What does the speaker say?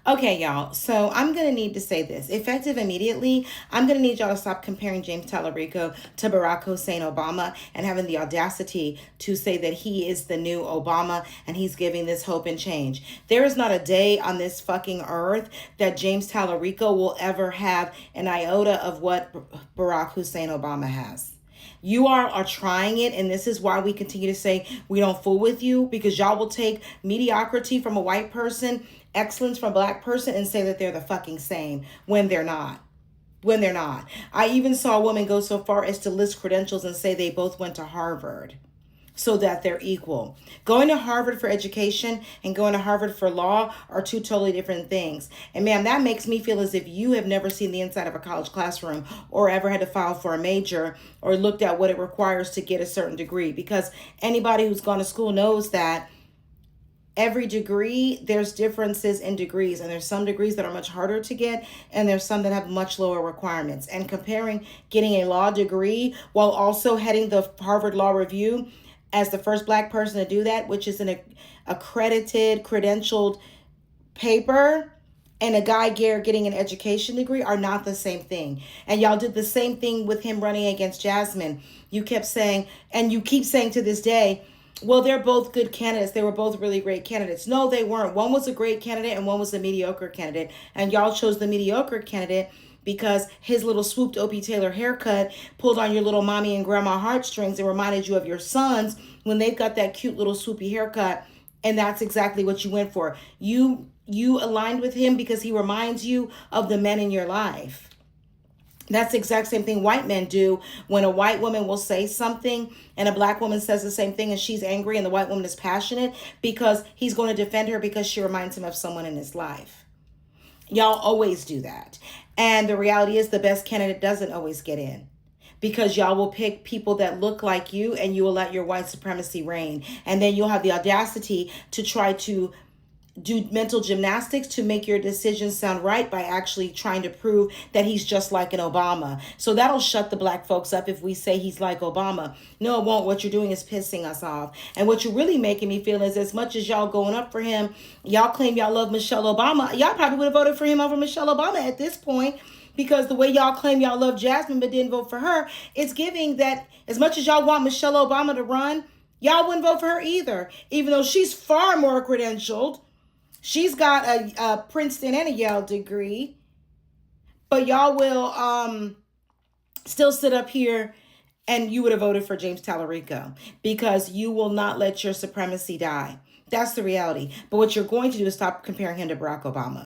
Okay, y'all. So I'm going to need to say this. Effective immediately, I'm going to need y'all to stop comparing James Talarico to Barack Hussein Obama and having the audacity to say that he is the new Obama and he's giving this hope and change. There is not a day on this fucking earth that James Talarico will ever have an iota of what Barack Hussein Obama has. You are trying it, and this is why we continue to say we don't fool with you, because y'all will take mediocrity from a white person, excellence from a black person, and say that they're the fucking same when they're not. When they're not. I even saw a woman go so far as to list credentials and say they both went to Harvard so that they're equal. Going to Harvard for education and going to Harvard for law are two totally different things. And man, that makes me feel as if you have never seen the inside of a college classroom or ever had to file for a major or looked at what it requires to get a certain degree. Because anybody who's gone to school knows that every degree, there's differences in degrees, and there's some degrees that are much harder to get, and there's some that have much lower requirements. And comparing getting a law degree while also heading the Harvard Law Review as the first black person to do that, which is an accredited, credentialed paper, and a guy getting an education degree are not the same thing. And y'all did the same thing with him running against Jasmine. You kept saying, and you keep saying to this day, well, they're both good candidates. They were both really great candidates. No, they weren't. One was a great candidate and one was a mediocre candidate. And y'all chose the mediocre candidate because his little swooped Opie Taylor haircut pulled on your little mommy and grandma heartstrings and reminded you of your sons when they've got that cute little swoopy haircut. And that's exactly what you went for. You aligned with him because he reminds you of the men in your life. That's the exact same thing white men do when a white woman will say something and a black woman says the same thing and she's angry and the white woman is passionate because he's going to defend her because she reminds him of someone in his life. Y'all always do that. And the reality is the best candidate doesn't always get in, because y'all will pick people that look like you and you will let your white supremacy reign. And then you'll have the audacity to try to do mental gymnastics to make your decisions sound right by actually trying to prove that he's just like an Obama. So that'll shut the black folks up if we say he's like Obama. No, it won't. What you're doing is pissing us off. And what you're really making me feel is as much as y'all going up for him, y'all claim y'all love Michelle Obama. Y'all probably would have voted for him over Michelle Obama at this point, because the way y'all claim y'all love Jasmine but didn't vote for her, it's giving that as much as y'all want Michelle Obama to run, y'all wouldn't vote for her either, even though she's far more credentialed. She's got a Princeton and a Yale degree, but y'all will still sit up here and you would have voted for James Talarico because you will not let your supremacy die. That's the reality. But what you're going to do is stop comparing him to Barack Obama.